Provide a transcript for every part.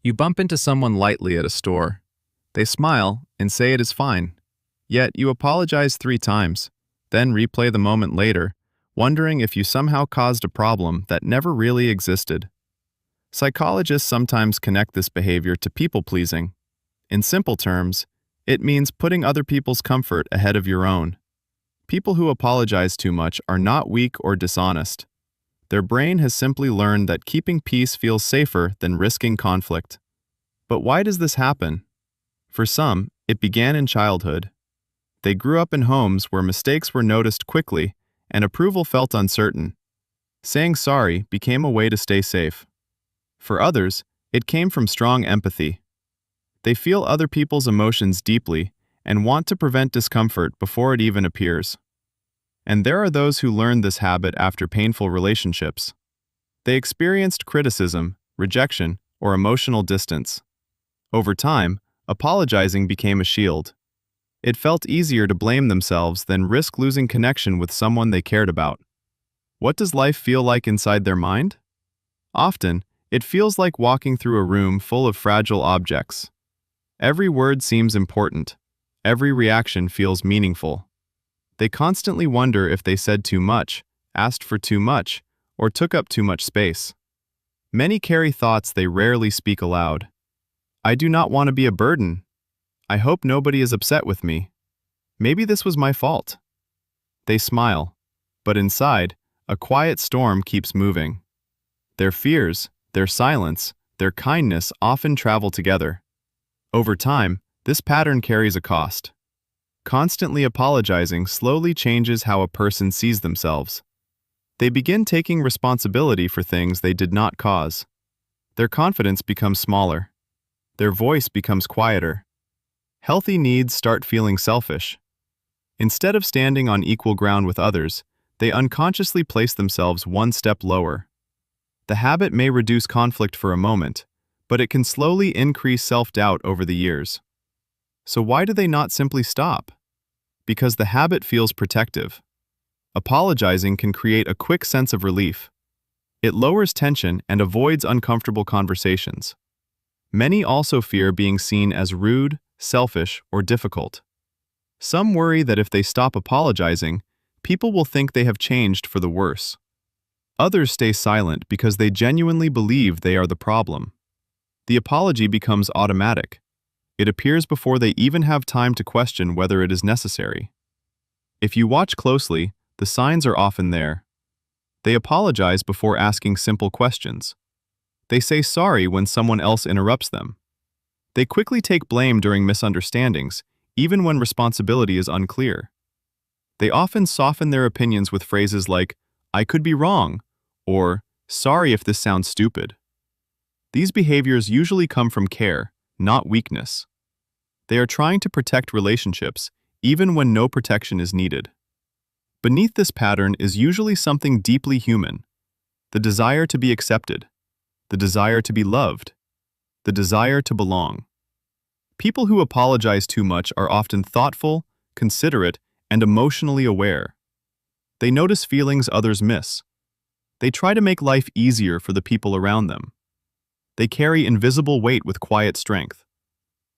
You bump into someone lightly at a store. They smile and say it is fine. Yet you apologize 3 times, then replay the moment later, wondering if you somehow caused a problem that never really existed. Psychologists sometimes connect this behavior to people-pleasing. In simple terms, it means putting other people's comfort ahead of your own. People who apologize too much are not weak or dishonest. Their brain has simply learned that keeping peace feels safer than risking conflict. But why does this happen? For some, it began in childhood. They grew up in homes where mistakes were noticed quickly and approval felt uncertain. Saying sorry became a way to stay safe. For others, it came from strong empathy. They feel other people's emotions deeply and want to prevent discomfort before it even appears. And there are those who learned this habit after painful relationships. They experienced criticism, rejection, or emotional distance. Over time, apologizing became a shield. It felt easier to blame themselves than risk losing connection with someone they cared about. What does life feel like inside their mind? Often, it feels like walking through a room full of fragile objects. Every word seems important. Every reaction feels meaningful. They constantly wonder if they said too much, asked for too much, or took up too much space. Many carry thoughts they rarely speak aloud. I do not want to be a burden. I hope nobody is upset with me. Maybe this was my fault. They smile, but inside, a quiet storm keeps moving. Their fears, their silence, their kindness often travel together. Over time, this pattern carries a cost. Constantly apologizing slowly changes how a person sees themselves. They begin taking responsibility for things they did not cause. Their confidence becomes smaller. Their voice becomes quieter. Healthy needs start feeling selfish. Instead of standing on equal ground with others, they unconsciously place themselves one step lower. The habit may reduce conflict for a moment, but it can slowly increase self-doubt over the years. So why do they not simply stop? Because the habit feels protective. Apologizing can create a quick sense of relief. It lowers tension and avoids uncomfortable conversations. Many also fear being seen as rude, selfish, or difficult. Some worry that if they stop apologizing, people will think they have changed for the worse. Others stay silent because they genuinely believe they are the problem. The apology becomes automatic. It appears before they even have time to question whether it is necessary. If you watch closely, the signs are often there. They apologize before asking simple questions. They say sorry when someone else interrupts them. They quickly take blame during misunderstandings, even when responsibility is unclear. They often soften their opinions with phrases like, "I could be wrong," or "Sorry if this sounds stupid." These behaviors usually come from care, not weakness. They are trying to protect relationships, even when no protection is needed. Beneath this pattern is usually something deeply human: the desire to be accepted, the desire to be loved, the desire to belong. People who apologize too much are often thoughtful, considerate, and emotionally aware. They notice feelings others miss. They try to make life easier for the people around them. They carry invisible weight with quiet strength.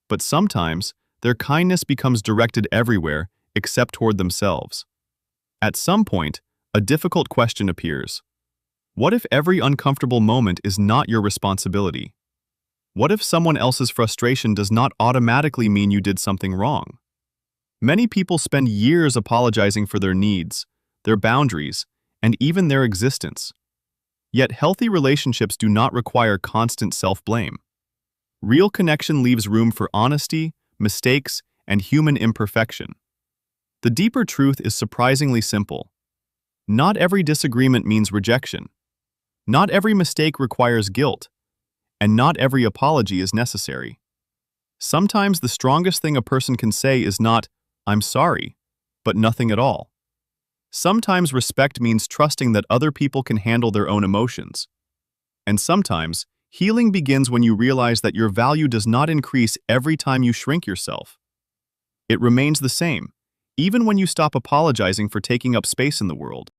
But sometimes, their kindness becomes directed everywhere except toward themselves. At some point, a difficult question appears. What if every uncomfortable moment is not your responsibility? What if someone else's frustration does not automatically mean you did something wrong? Many people spend years apologizing for their needs, their boundaries, and even their existence. Yet healthy relationships do not require constant self-blame. Real connection leaves room for honesty, mistakes, and human imperfection. The deeper truth is surprisingly simple. Not every disagreement means rejection. Not every mistake requires guilt. And not every apology is necessary. Sometimes the strongest thing a person can say is not, "I'm sorry," but nothing at all. Sometimes respect means trusting that other people can handle their own emotions. And sometimes, healing begins when you realize that your value does not increase every time you shrink yourself. It remains the same, even when you stop apologizing for taking up space in the world.